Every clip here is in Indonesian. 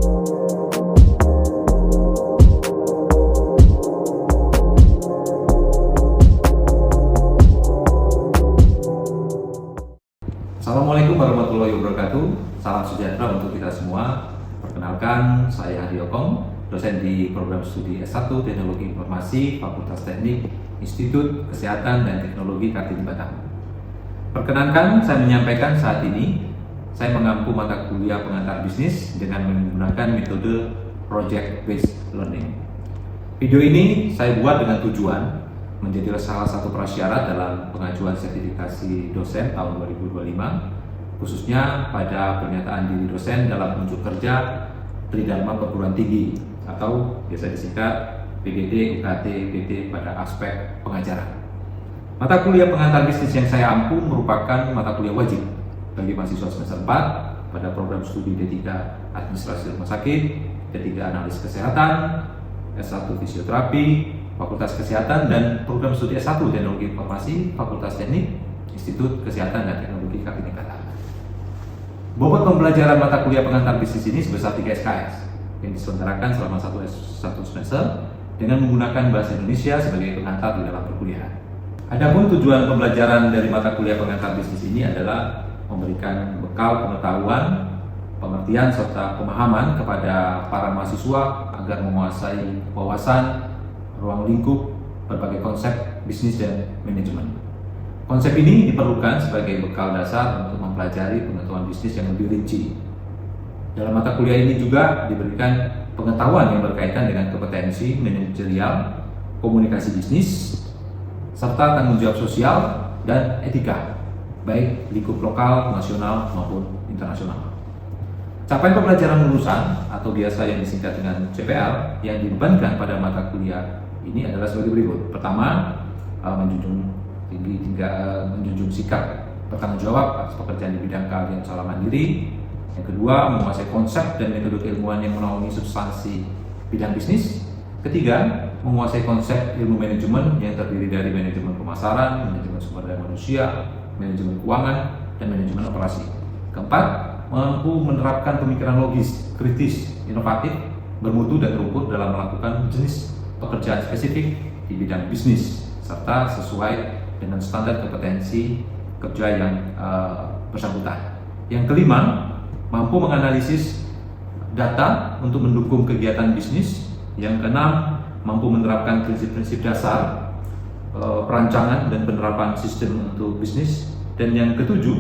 Assalamualaikum warahmatullahi wabarakatuh. Salam sejahtera untuk kita semua. Perkenalkan, saya Hadi Okong, dosen di program studi S1 Teknologi Informasi Fakultas Teknik Institut Kesehatan dan Teknologi Kartini Batam. Perkenankan, saya menyampaikan saat ini saya mengampu mata kuliah pengantar bisnis dengan menggunakan metode Project Based Learning. Video ini saya buat dengan tujuan menjadi salah satu prasyarat dalam pengajuan sertifikasi dosen tahun 2025, khususnya pada pernyataan diri dosen dalam unjuk kerja Tridharma Perguruan Tinggi atau biasa disingkat PGD, UKT, PT pada aspek pengajaran. Mata kuliah pengantar bisnis yang saya ampu merupakan mata kuliah wajib bagi mahasiswa semester 4 pada program studi D3 Administrasi Rumah Sakit, D3 Analis Kesehatan, S1 Fisioterapi, Fakultas Kesehatan, dan program studi S1 Teknologi Informasi Fakultas Teknik Institut Kesehatan dan Teknologi Kartini Batam. Bobot pembelajaran mata kuliah pengantar bisnis ini sebesar 3 SKS yang diselenggarakan selama satu semester dengan menggunakan bahasa Indonesia sebagai pengantar di dalam perkuliahan. Adapun tujuan pembelajaran dari mata kuliah pengantar bisnis ini adalah memberikan bekal pengetahuan, pengertian serta pemahaman kepada para mahasiswa agar menguasai wawasan ruang lingkup berbagai konsep bisnis dan manajemen. Konsep ini diperlukan sebagai bekal dasar untuk mempelajari pengetahuan bisnis yang lebih rinci. Dalam mata kuliah ini juga diberikan pengetahuan yang berkaitan dengan kompetensi manajerial, komunikasi bisnis, serta tanggung jawab sosial dan etika, baik lingkup lokal, nasional maupun internasional. Capaian pembelajaran lulusan atau biasa yang disingkat dengan CPL yang dibebankan pada mata kuliah ini adalah sebagai berikut. Pertama, menjunjung sikap bertanggung jawab atas pekerjaan di bidang keahlian usaha mandiri. Yang kedua, menguasai konsep dan metode keilmuan yang menaungi substansi bidang bisnis. Ketiga, menguasai konsep ilmu manajemen yang terdiri dari manajemen pemasaran, manajemen sumber daya manusia, manajemen keuangan, dan manajemen operasi. Keempat, mampu menerapkan pemikiran logis, kritis, inovatif, bermutu dan terukur dalam melakukan jenis pekerjaan spesifik di bidang bisnis serta sesuai dengan standar kompetensi kerja yang bersangkutan. Yang kelima, mampu menganalisis data untuk mendukung kegiatan bisnis. Yang keenam, mampu menerapkan prinsip-prinsip dasar perancangan dan penerapan sistem untuk bisnis. Dan yang ketujuh,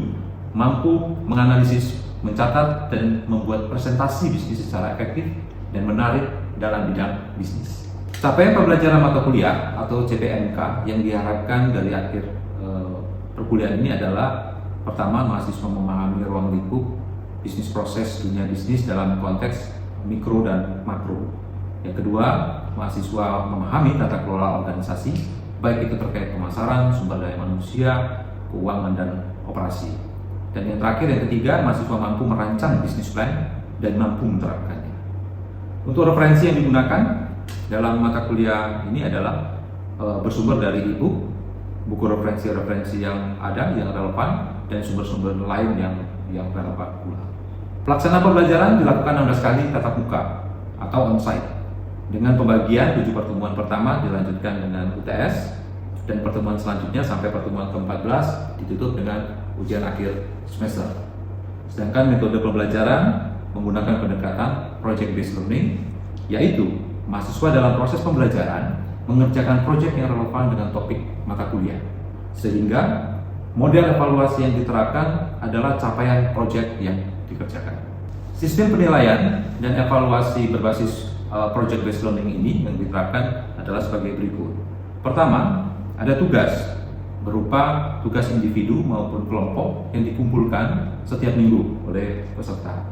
mampu menganalisis, mencatat, dan membuat presentasi bisnis secara efektif dan menarik dalam bidang bisnis. Capaian pembelajaran mata kuliah atau CPMK yang diharapkan dari akhir perkuliahan ini adalah: pertama, mahasiswa memahami ruang lingkup bisnis proses dunia bisnis dalam konteks mikro dan makro. Yang kedua, mahasiswa memahami tata kelola organisasi, baik itu terkait pemasaran, sumber daya manusia, keuangan, dan operasi. Dan yang terakhir, yang ketiga, mahasiswa mampu merancang bisnis plan dan mampu menerapkannya. Untuk referensi yang digunakan dalam mata kuliah ini adalah bersumber dari e-book, buku referensi-referensi yang ada yang relevan, dan sumber-sumber lain yang relevan pula. Pelaksanaan pembelajaran dilakukan 16 kali tatap muka atau on-site dengan pembagian 7 pertemuan pertama dilanjutkan dengan UTS, dan pertemuan selanjutnya sampai pertemuan ke-14 ditutup dengan ujian akhir semester. Sedangkan metode pembelajaran menggunakan pendekatan Project Based Learning, yaitu mahasiswa dalam proses pembelajaran mengerjakan proyek yang relevan dengan topik mata kuliah, sehingga model evaluasi yang diterapkan adalah capaian proyek yang dikerjakan. Sistem penilaian dan evaluasi berbasis Project Based Learning ini yang diterapkan adalah sebagai berikut. Pertama, ada tugas berupa tugas individu maupun kelompok yang dikumpulkan setiap minggu oleh peserta.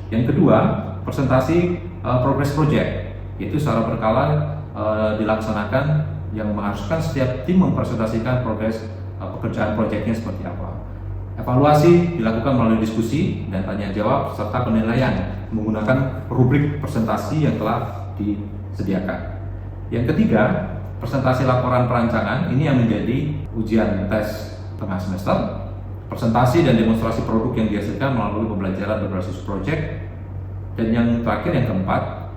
Yang kedua, presentasi progress project, yaitu secara berkala dilaksanakan yang mengharuskan setiap tim mempresentasikan progres pekerjaan proyeknya seperti apa. Evaluasi dilakukan melalui diskusi dan tanya jawab serta penilaian menggunakan rubrik presentasi yang telah disediakan. Yang ketiga, presentasi laporan perancangan ini yang menjadi ujian tes tengah semester. Presentasi dan demonstrasi produk yang dihasilkan melalui pembelajaran berbasis project. Dan yang terakhir, yang keempat,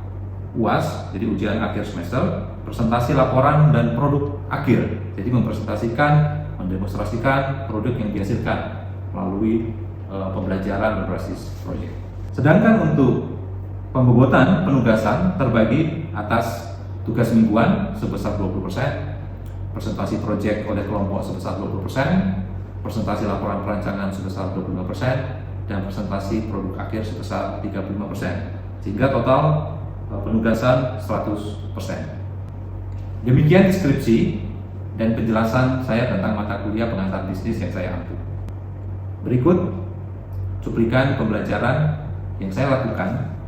UAS, jadi ujian akhir semester, presentasi laporan dan produk akhir. Jadi mempresentasikan, mendemonstrasikan produk yang dihasilkan melalui pembelajaran berbasis proyek. Sedangkan untuk pembobotan penugasan terbagi atas tugas mingguan sebesar 20%, presentasi proyek oleh kelompok sebesar 20%, presentasi laporan perancangan sebesar 25%, dan presentasi produk akhir sebesar 35%, sehingga total penugasan 100%. Demikian deskripsi dan penjelasan saya tentang mata kuliah pengantar bisnis yang saya ambil. Berikut cuplikan pembelajaran yang saya lakukan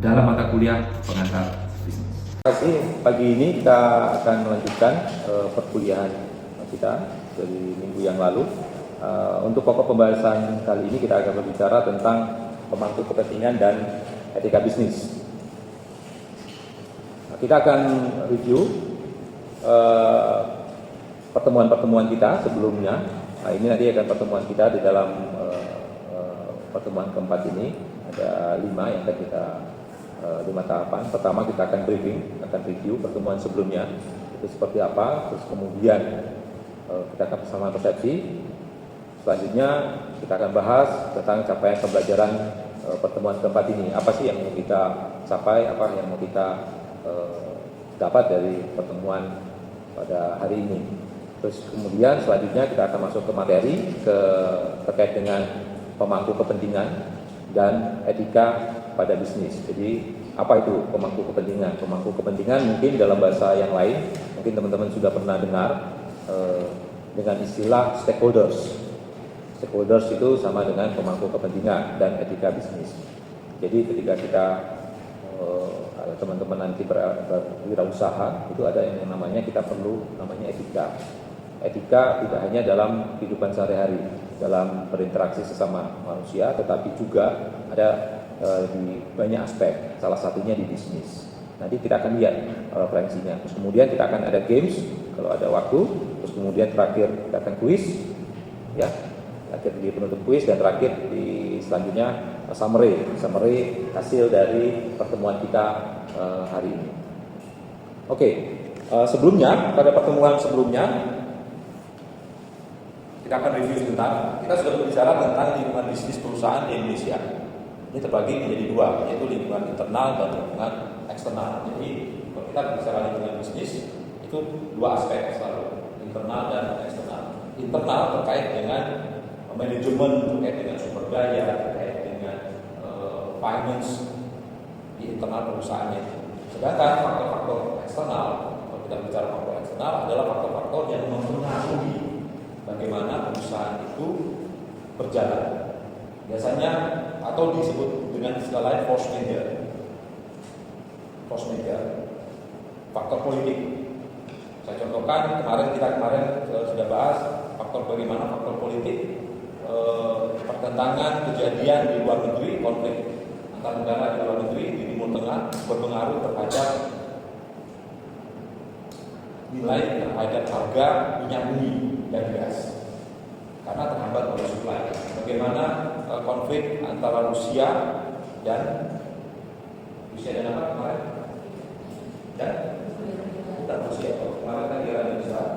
dalam mata kuliah pengantar bisnis. Terima kasih. Pagi ini kita akan melanjutkan perkuliahan kita dari minggu yang lalu. Untuk pokok pembahasan kali ini kita akan berbicara tentang pemangku kepentingan dan etika bisnis. Kita akan review pertemuan-pertemuan kita sebelumnya. Ini nanti akan pertemuan kita di dalam pertemuan keempat ini. Ada 5 yang akan kita 5 tahapan. Pertama kita akan briefing, akan review pertemuan sebelumnya itu seperti apa. Terus kemudian kita akan bersama persepsi. Selanjutnya kita akan bahas tentang capaian pembelajaran pertemuan keempat ini. Apa sih yang mau kita capai, apa yang mau kita dapat dari pertemuan pada hari ini. Terus kemudian selanjutnya kita akan masuk ke materi terkait dengan pemangku kepentingan dan etika pada bisnis. Jadi apa itu pemangku kepentingan? Pemangku kepentingan mungkin dalam bahasa yang lain, mungkin teman-teman sudah pernah dengar dengan istilah stakeholders. Stakeholders itu sama dengan pemangku kepentingan dan etika bisnis. Jadi ketika kita teman-teman nanti berwirausaha, itu ada yang namanya kita perlu namanya etika. Etika tidak hanya dalam kehidupan sehari-hari, dalam berinteraksi sesama manusia, tetapi juga ada di banyak aspek, salah satunya di bisnis. Nanti kita akan lihat referensinya. Terus kemudian kita akan ada games kalau ada waktu. Terus kemudian terakhir kita akan kuis, ya. Akhir di penutup kuis dan terakhir di selanjutnya summary hasil dari pertemuan kita hari ini. Oke, sebelumnya pada pertemuan sebelumnya kita akan review sebentar. Kita sudah berbicara tentang lingkungan bisnis perusahaan di Indonesia. Ini terbagi menjadi 2, yaitu lingkungan internal dan lingkungan eksternal. Jadi kalau kita berbicara lingkungan bisnis itu 2 aspek selalu, internal dan eksternal. Internal terkait dengan manajemen, terkait dengan sumber daya, terkait dengan finance di internal perusahaannya. Sedangkan faktor-faktor eksternal, kalau kita bicara faktor eksternal adalah faktor-faktor yang mempengaruhi bagaimana perusahaan itu berjalan. Biasanya atau disebut dengan istilah lain force major. Force major, faktor politik. Saya contohkan kita kemarin sudah bahas faktor bagaimana faktor politik pertentangan kejadian di luar negeri, konflik antar negara di luar negeri di Timur Tengah berpengaruh terhadap nilai terhadap harga minyak bumi dan gas karena terhambat oleh suplai. Bagaimana konflik antara Rusia dan apa kemarin? Dan bukan Rusia, kemarin kan Iran dan Israel.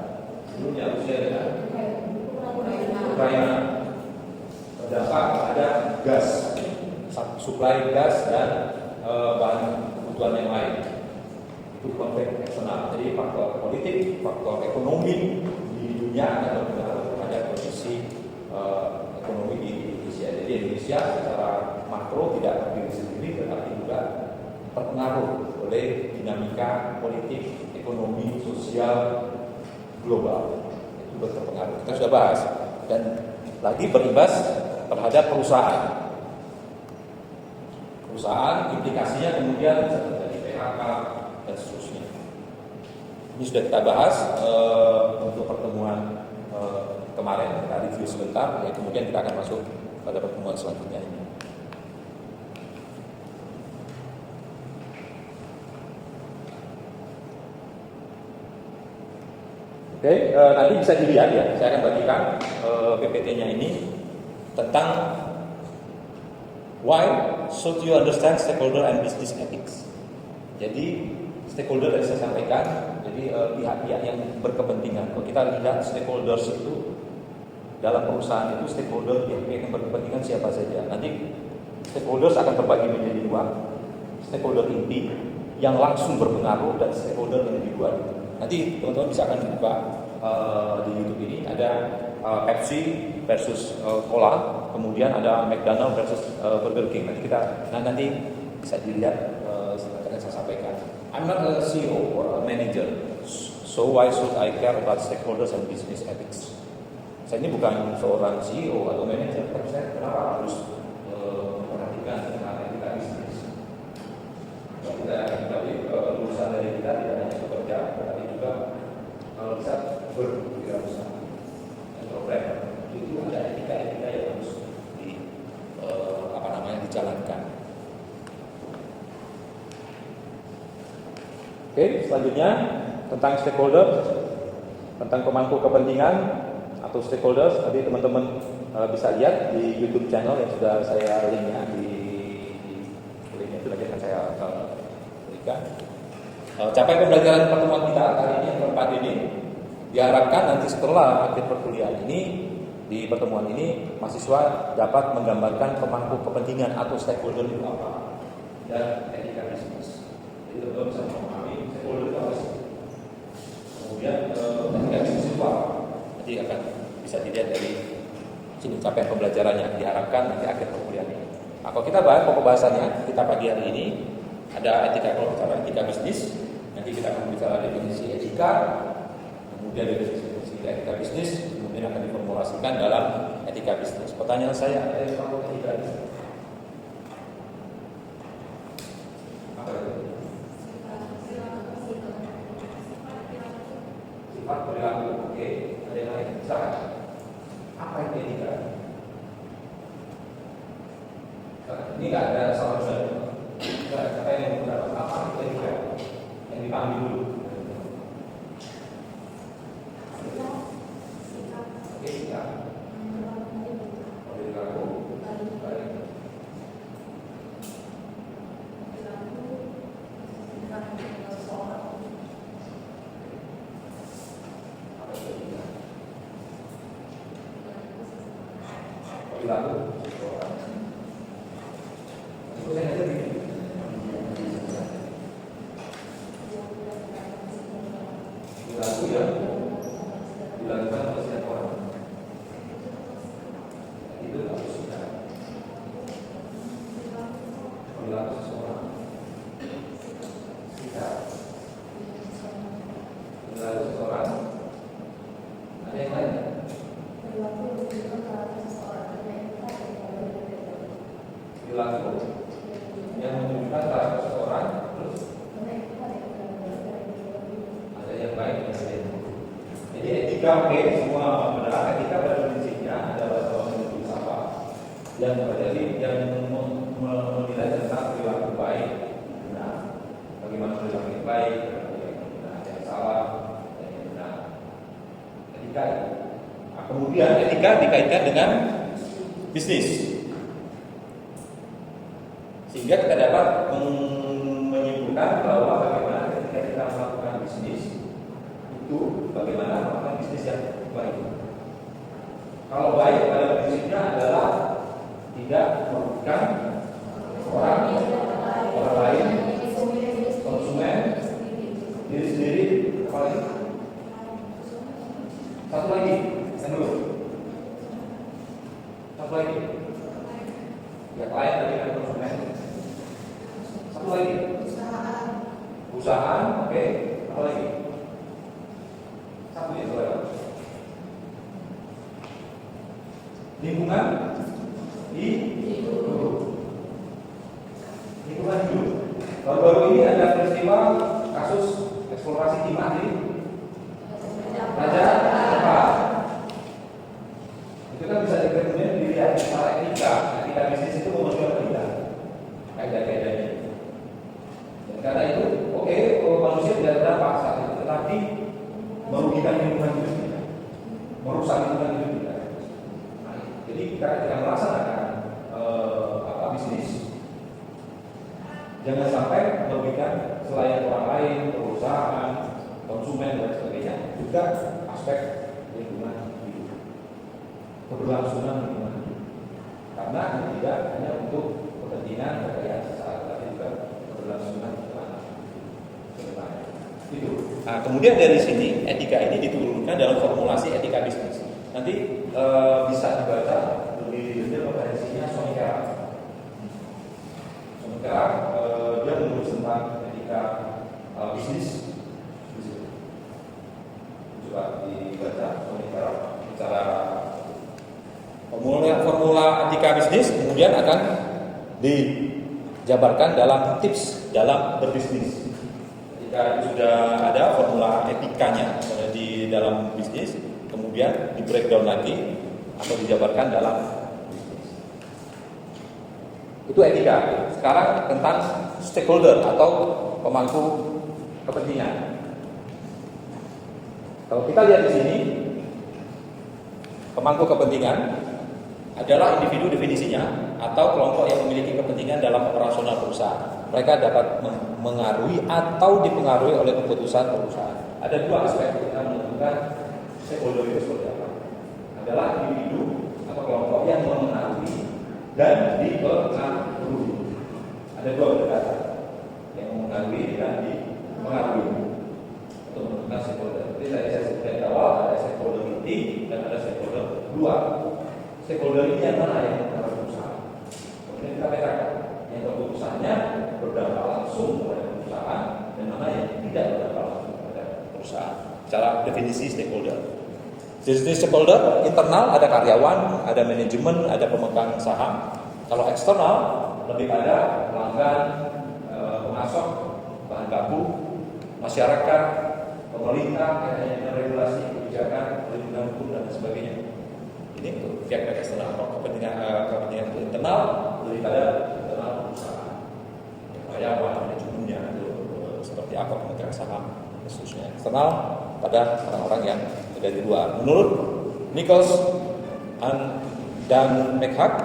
Sebelumnya Rusia dan Ukraina. Berdasar ada gas, suplai gas dan bahan kebutuhan yang lain. Itu konflik eksternal. Jadi faktor politik, faktor ekonomi di dunia akan berpengaruh terhadap posisi ekonomi di Indonesia. Jadi Indonesia secara makro tidak berdiri sendiri, tetapi juga terpengaruh oleh dinamika politik, ekonomi, sosial global. Itu berpengaruh. Kita sudah bahas dan lagi berimbas terhadap perusahaan. Perusahaan implikasinya kemudian terjadi PHK dan seterusnya. Ini sudah kita bahas untuk pertemuan kemarin, kita review sebentar, ya kemudian kita akan masuk pada pertemuan selanjutnya ini. Oke, nanti bisa dilihat ya, saya akan bagikan PPT-nya ini tentang why should you understand stakeholder and business ethics. Jadi stakeholder yang saya sampaikan, jadi pihak-pihak yang berkepentingan. Kalau kita lihat stakeholders itu dalam perusahaan itu, stakeholder pihak-pihak yang berkepentingan siapa saja. Nanti stakeholders akan terbagi menjadi dua, stakeholder inti yang langsung berpengaruh dan stakeholder individual. Nanti teman-teman bisa akan buka di YouTube ini ada Pepsi versus Cola, kemudian ada McDonald versus Burger King. Nanti bisa dilihat, akan saya sampaikan. I'm not a CEO or a manager, so why should I care about stakeholders and business ethics? Saya ini bukan seorang CEO atau manager, tapi saya kenapa harus memperhatikan tentang etika bisnis? Tapi urusan dari kita tidak hanya bekerja, tetapi juga kalau bisa berwirausaha. Program itu ada etika-etika yang harus dijalankan. Oke, selanjutnya tentang stakeholder, tentang pemangku kepentingan atau stakeholders. Tadi teman-teman bisa lihat di YouTube channel yang sudah saya linknya di linknya itu nanti akan saya berikan. Capaian pembelajaran pertemuan kita kali ini yang keempat ini diharapkan nanti setelah akhir perkuliahan ini, di pertemuan ini mahasiswa dapat menggambarkan pemangku kepentingan atau stakeholder itu apa dan etika bisnis. Jadi teman-teman bisa memahami stakeholder itu apa sih. Kemudian etika bisnis itu apa? Nanti akan bisa dilihat dari sini capaian pembelajarannya diharapkan nanti akhir perkuliahan ini. Nah, kalau kita bahas pokok bahasannya kita pagi hari ini ada etika, kalau bicara etika bisnis nanti kita akan bicara definisi etika. Kemudian definisi etika bisnis kemudian akan diformulasikan dalam etika bisnis. Pertanyaan saya, ada yang tahu etika bisnis? Apa itu? Sifat perilaku. Oke, ada yang lain? Silakan. Apa itu etika? Ini nggak ada salah benar. Siapa yang mendapat apa itu etika? Yang dipahami dulu. Yang menunjukkan salah seseorang, terus ada yang baik dan ada yang buruk. Jadi etika oke, semua benar. Etika pada prinsipnya adalah seorang yang berusaha yang menjadi yang menilai tentang perilaku baik. Nah, bagaimana perilaku yang baik, yang salah, dan yang benar. Etika. Nah, kemudian etika dikaitkan dengan bisnis. Sehingga kita dapat menyimpulkan bahwa bagaimana ketika kita melakukan bisnis itu bagaimana melakukan bisnis yang baik. Kalau baik pada prinsipnya adalah tidak merugikan orang lain, konsumen, diri sendiri, apalagi satu lagi, satu lagi, ya klien tadi kan konsumen. Satu lagi, usahaan, oke. Apa lagi? Satu ya, dua. Lingkungan hidup. Lingkungan hidup. Baru-baru ini ada peristiwa kasus eksplorasi timah di Raja Ampat. Itu kan bisa kemudian dilihat secara etika bisnis itu memenuhi tidak kaidah-kaidahnya. Karena itu, oke, manusia tidak terdampak saat itu, tetapi merugikan lingkungan hidup kita, merusak lingkungan hidup kita. Nah, jadi kita melaksanakan bisnis, Jangan sampai merugikan selain orang lain, perusahaan, konsumen dan sebagainya, juga aspek lingkungan hidup, keberlangsungan lingkungan hidup. Karena tidak hanya untuk kepentingan kekayaan sesaat, tapi juga keberlangsungan kedepannya. Itu. Nah, kemudian dari sini etika ini diturunkan dalam formulasi etika bisnis. Nanti bisa dibaca lebih detail referensinya Sonika. Sonika dia menulis tentang etika bisnis. Coba dibaca Sonika secara formula etika bisnis, kemudian akan dijabarkan dalam tips dalam berbisnis. Ketika itu sudah ada formula etikanya di dalam bisnis, kemudian di breakdown lagi atau dijabarkan dalam bisnis. Itu etika. Sekarang tentang stakeholder atau pemangku kepentingan. Kalau kita lihat di sini, pemangku kepentingan adalah individu definisinya atau kelompok yang memiliki kepentingan dalam operasional perusahaan. Mereka dapat mengaruhi atau dipengaruhi oleh keputusan perusahaan. Ada dua aspek kita menentukan stakeholder itu seperti apa. Adalah individu atau kelompok yang mengaruhi dan dipengaruhi. Ada dua pendekatan yang mengaruhi dan dipengaruhi untuk menentukan stakeholder. Jadi tadi saya sebutkan di awal ada stakeholder inti dan ada stakeholder dua. Stakeholder ini yang mana yang mengaruhi perusahaan? Kemudian kita petakan yang keputusannya berdampak langsung kepada perusahaan dan mana yang tidak berdampak langsung kepada perusahaan. Secara definisi stakeholder. Jenis stakeholder internal ada karyawan, ada manajemen, ada pemegang saham. Kalau eksternal lebih pada pelanggan, pemasok, bahan baku, masyarakat, pemerintah, yang regulasi, kebijakan, perlindungan hukum dan sebagainya. Ini untuk pihak eksternal. Kepentingan internal lebih pada internal perusahaan, karyawan, manajemennya itu seperti apa, pemegang saham, khususnya eksternal pada orang-orang yang ada di luar. Menurut Nichols dan McHugh,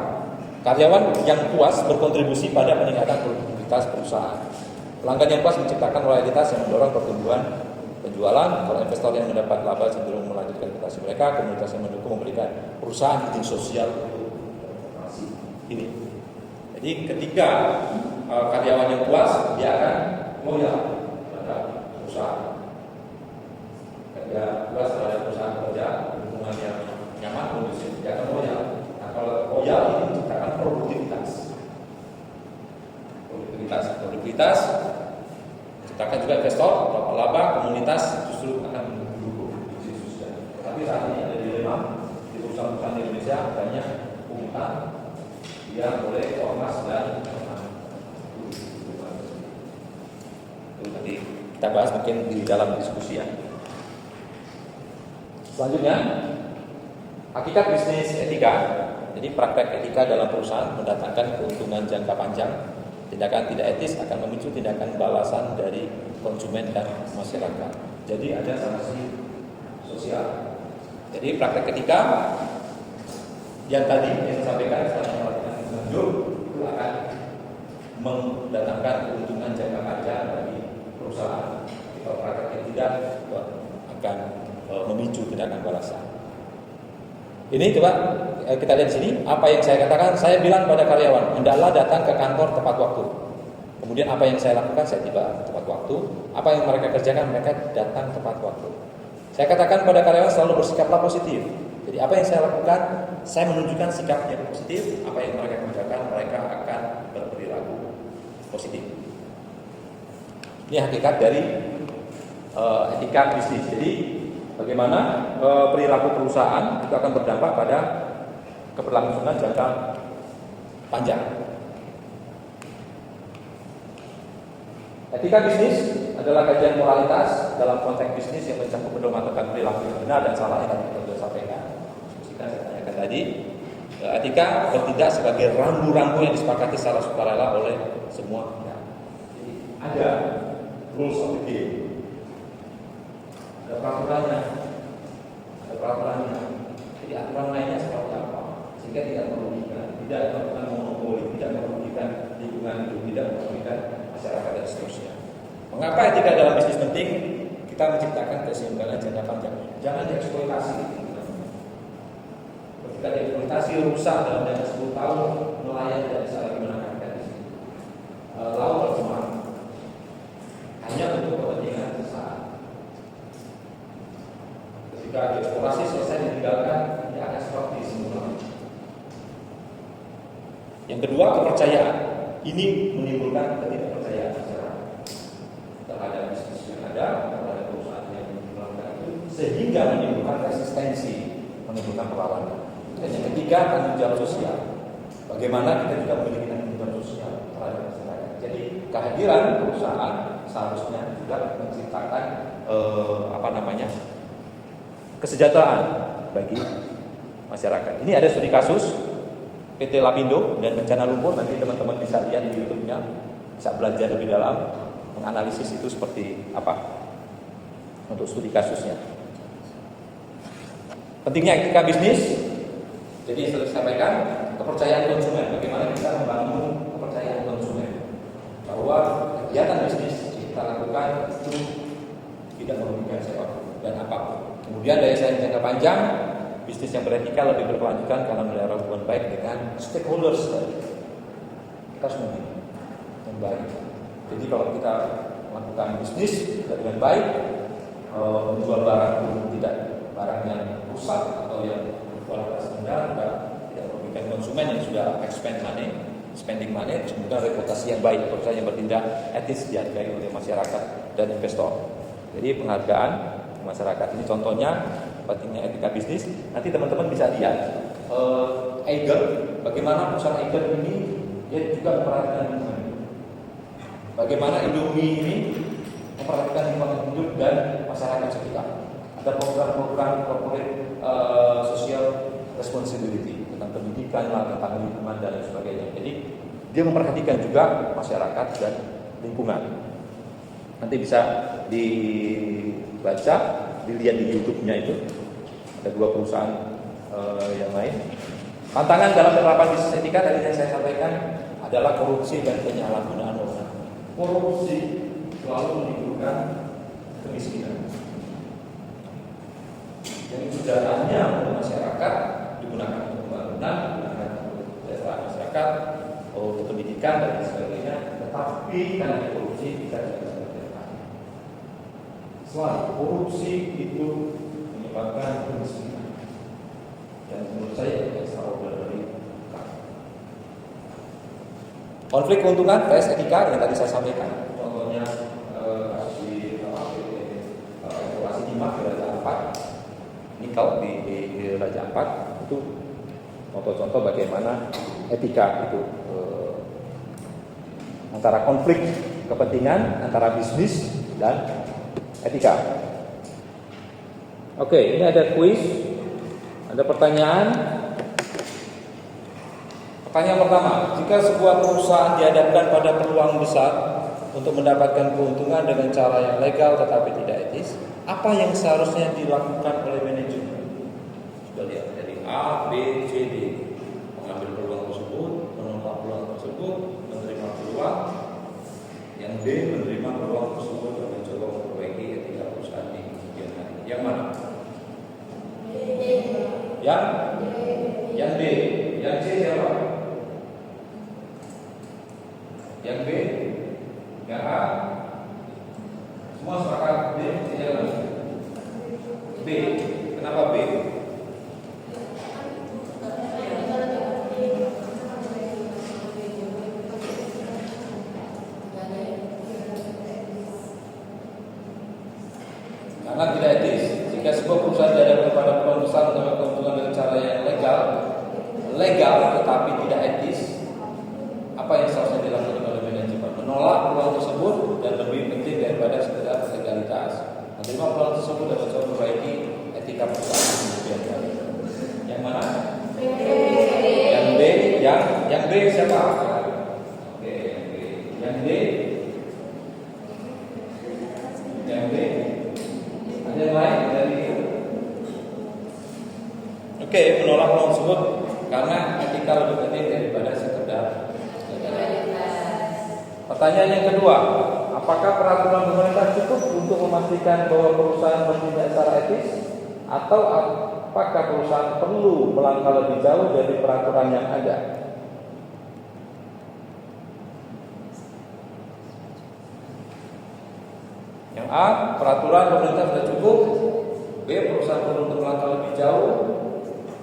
karyawan yang puas berkontribusi pada peningkatan produktivitas perusahaan. Pelanggan yang puas menciptakan loyalitas yang mendorong pertumbuhan penjualan. Kalau investor yang mendapat laba cenderung melanjutkan investasi mereka, komunitas yang mendukung memberikan perusahaan izin sosial untuk operasi. Ini. Jadi ketika karyawan yang puas, dia akan loyal terhadap perusahaan. Ketika puas terhadap perusahaan kerja, hubungan yang nyaman, kondusif, dia akan loyal. Nah, kalau loyal ini menciptakan produktivitas, menciptakan juga investor, laba, komunitas justru akan mendukung izin sosial. Tapi saat ini ada dilema di perusahaan-perusahaan di Indonesia banyak pungutan yang boleh ormas dan itu nanti kita bahas mungkin di dalam diskusi ya. Selanjutnya, hakikat bisnis etika. Jadi praktek etika dalam perusahaan mendatangkan keuntungan jangka panjang. Tindakan tidak etis akan memicu tindakan balasan dari konsumen dan masyarakat. Jadi ada sanksi sosial. Jadi praktek etika yang tadi yang disampaikan setelah melakukan lanjut itu akan mendatangkan keuntungan jangka panjang bagi perusahaan. Kalau praktek yang tidak akan memicu tindakan balasan. Ini coba kita lihat di sini apa yang saya katakan. Saya bilang pada karyawan, hendaklah datang ke kantor tepat waktu. Kemudian apa yang saya lakukan, saya tiba tepat waktu. Apa yang mereka kerjakan, mereka datang tepat waktu. Saya katakan pada karyawan selalu bersikaplah positif. Jadi apa yang saya lakukan, saya menunjukkan sikap yang positif. Apa yang mereka kerjakan, mereka akan berperilaku positif. Ini hakikat dari etika bisnis. Jadi bagaimana perilaku perusahaan itu akan berdampak pada keberlangsungan jangka panjang. Etika bisnis adalah kajian moralitas dalam konteks bisnis yang mencakup pedoman tentang perilaku yang benar dan salah yang kita sudah sampaikan. Saya tanyakan tadi, etika bertindak sebagai rambu-rambu yang disepakati secara sukarela oleh semua pihak. Jadi ada rules of the game. Ada peraturannya. Jadi aturan lainnya seperti apa? Sehingga tidak merugikan, tidak melakukan monopoli, tidak merugikan lingkungan hidup, tidak merugikan Mengapa etika dalam bisnis penting? Kita menciptakan keseimbangan jangka panjang. Jangan dieksploitasi. Ketika dieksploitasi rusak dalam jangka 10 tahun, nelayan tidak bisa lagi menangkap di sini. Laut tercemar hanya untuk kepentingan sesaat. Ketika dieksplorasi selesai ditinggalkan, dia akan seperti semula. Yang kedua, kepercayaan. Ini menimbulkan ketidakpercayaan masyarakat terhadap bisnis yang ada, terhadap perusahaan yang melakukan itu, sehingga menimbulkan resistensi, menimbulkan perlawanan. Dan yang ketiga, tanggung jawab sosial. Bagaimana kita juga memiliki tanggung jawab sosial terhadap masyarakat. Jadi kehadiran perusahaan seharusnya juga menciptakan kesejahteraan bagi masyarakat. Ini ada studi kasus PT Lapindo dan bencana lumpur. Nanti teman-teman bisa lihat di YouTube-nya, bisa belajar lebih dalam menganalisis itu seperti apa untuk studi kasusnya. Pentingnya etika bisnis. Jadi yang sudah disampaikan, kepercayaan konsumen. Bagaimana kita membangun kepercayaan konsumen bahwa kegiatan bisnis kita lakukan itu tidak merugikan siapapun dan apapun. Kemudian daya saing jangka panjang, bisnis yang beretika lebih berkelanjutan karena melihara hubungan baik dengan stakeholders tadi. Kita harus yang baik. Jadi kalau kita melakukan bisnis dengan baik, menjual barang tidak barang yang rusak atau yang kualitas rendah, tidak merugikan konsumen yang sudah spending money, kemudian reputasi yang baik, perusahaan yang bertindak etis dihargai oleh masyarakat dan investor. Jadi penghargaan masyarakat ini contohnya pentingnya etika bisnis. Nanti teman-teman bisa lihat Eagle, bagaimana perusahaan Eagle ini dia juga memperhatikan lingkungan. Bagaimana Indomie ini memperhatikan lingkungan hidup dan masyarakat sekitar. Ada program-program corporate social responsibility tentang pendidikan, tentang lingkungan dan sebagainya. Jadi dia memperhatikan juga masyarakat dan lingkungan. Nanti bisa dibaca, dilihat di YouTube-nya itu. Ada 2 perusahaan yang lain. Tantangan dalam penerapan bisnis etika tadi yang saya sampaikan adalah korupsi dan penyalahgunaan wewenang. Korupsi selalu menimbulkan kemiskinan. Yang tujuannya untuk masyarakat digunakan untuk pembangunan, digunakan untuk kesejahteraan masyarakat, untuk pendidikan dan sebagainya. Tetapi karena korupsi kita tidak bisa berjalan. Selalu korupsi itu menyebabkan kemiskinan. Dan menurut saya extraordinary. Konflik keuntungan vs etika yang tadi saya sampaikan. Contohnya kasus di eksplorasi timah di Raja Ampat, nikel di Raja Ampat, itu contoh-contoh bagaimana etika itu antara konflik kepentingan antara bisnis dan etika. Oke, ini ada kuis, ada pertanyaan. Pertanyaan pertama, jika sebuah perusahaan dihadapkan pada peluang besar untuk mendapatkan keuntungan dengan cara yang legal tetapi tidak etis, apa yang seharusnya dilakukan oleh manajemen? Sudah lihat dari A, B, C, D. Mengambil peluang tersebut, menolak peluang tersebut, menerima peluang. Yang D, menerima peluang tersebut dan mencoba memperbaiki etika perusahaan di kemudian hari. Yang mana? Yang D. Yang C siapa? Yang B? Yang A? Semua sepakat B? B. Kenapa B? Karena tidak etis. Jika sebuah perusahaan dihadapkan pada peluang besar untuk keuntungan dengan cara yang legal tetapi tidak etis, apa yang seharusnya dilakukan oleh manajemen? Menolak peluang tersebut dan lebih penting daripada sekedar legalitas. Menerima peluang tersebut dan mencoba memperbaiki etika perusahaan kemudian hari. Yang mana? Yang B. Yang B siapa? Oke, yang B. Yang D. Yang B. Ada yang lain dari? Oke, menolak peluang tersebut karena etika lebih penting daripada sekedar legalitas. Pertanyaan yang kedua, apakah peraturan pemerintah cukup untuk memastikan bahwa perusahaan bertindak secara etis, atau apakah perusahaan perlu melangkah lebih jauh dari peraturan yang ada? Yang A, peraturan pemerintah sudah cukup. B, perusahaan perlu untuk melangkah lebih jauh.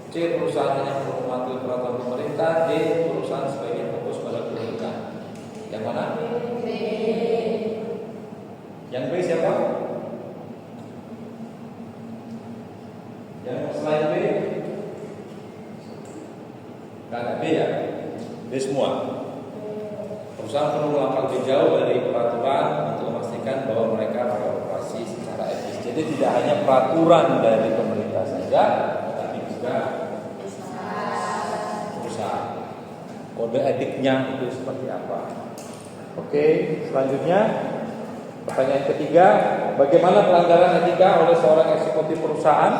C, perusahaan hanya perlu mematuhi peraturan pemerintah. D, perusahaan sebaiknya fokus pada keuntungan. Yang mana? B. Yang B siapa? Yang selain B? Gak ada B ya? B semua. Perusahaan perlu melangkah lebih jauh dari peraturan untuk memastikan bahwa mereka beroperasi secara etis. Jadi tidak hanya peraturan dari pemerintah saja, tetapi juga perusahaan. Kode etiknya itu seperti apa? Oke, selanjutnya pertanyaan ketiga, bagaimana pelanggaran etika oleh seorang eksekutif perusahaan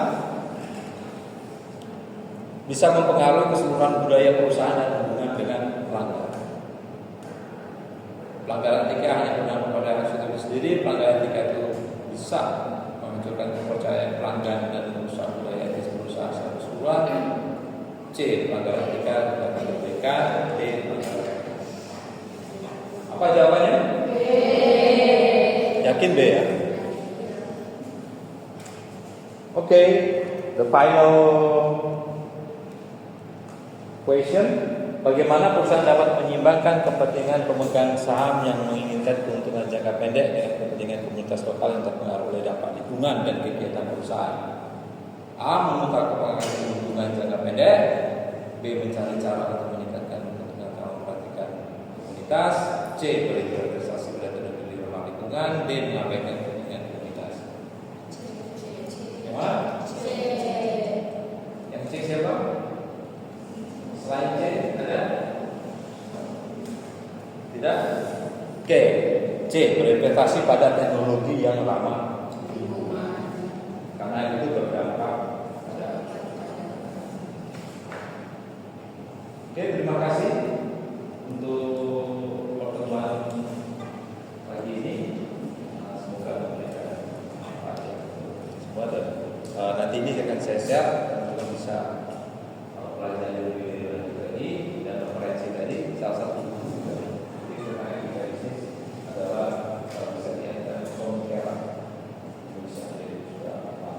bisa mempengaruhi keseluruhan budaya perusahaan dan hubungan dengan pelanggan? Pelanggaran etika hanya berpengaruh pada eksekutif sendiri. Pelanggaran etika itu bisa menghancurkan kepercayaan pelanggan dan merusak budaya etis perusahaan secara keseluruhan. C, pelanggaran etika dapat diberikan. D, pelanggaran. Apa jawabannya? B. Yakin B ya? Oke, the final question. Bagaimana perusahaan dapat menyimbangkan kepentingan pemegang saham yang menginginkan keuntungan jangka pendek dengan kepentingan komunitas lokal yang terpengaruh oleh dampak lingkungan dan kegiatan perusahaan? A, mengungkapkan keuntungan jangka pendek. B, mencari cara untuk meningkatkan keuntungan dalam memperhatikan komunitas. C, berinvestasi pada teknologi ramah lingkungan. D, mengabaikan kepentingan komunitas. Yang mana? C. Yang C siapa? Selain C ada? Tidak? Oke, C, berinvestasi pada teknologi yang ramah lingkungan, karena itu berdampak pada. Oke, terima kasih untuk pertemuan pagi ini. Semoga memberikan manfaat semua, dan nanti ini akan saya share untuk bisa pelajari lebih lanjut lagi. Dan referensi tadi salah satu buku dari bisnis adalah kesenian dan pemikiran Indonesia. Jadi sudah apa?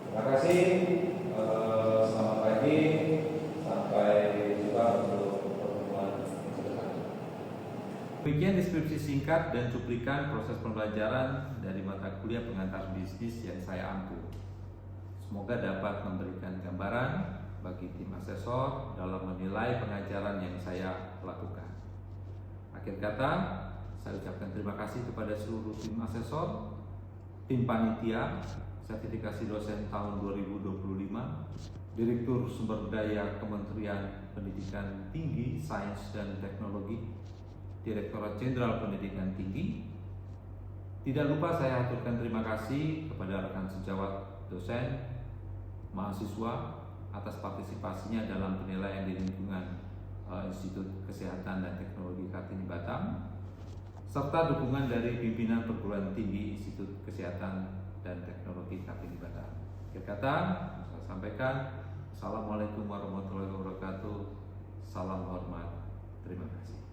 Terima kasih. Selamat pagi. Sampai jumpa untuk pertemuan ke depan. Demikian deskripsi singkat dan cuplikan proses pembelajaran dari mata kuliah pengantar bisnis yang saya ampu. Semoga dapat memberikan gambaran bagi tim asesor dalam menilai pengajaran yang saya lakukan. Akhir kata, saya ucapkan terima kasih kepada seluruh tim asesor, tim panitia, sertifikasi dosen tahun 2025, Direktur Sumber Daya Kementerian Pendidikan Tinggi, Sains dan Teknologi, Direktorat Jenderal Pendidikan Tinggi. Tidak lupa saya aturkan terima kasih kepada rekan sejawat dosen, mahasiswa atas partisipasinya dalam penilaian di lingkungan Institut Kesehatan dan Teknologi Kartini Batam, serta dukungan dari pimpinan perguruan tinggi Institut Kesehatan dan Teknologi Kartini Batam. Akhir kata, saya sampaikan, Assalamualaikum warahmatullahi wabarakatuh. Salam hormat. Terima kasih.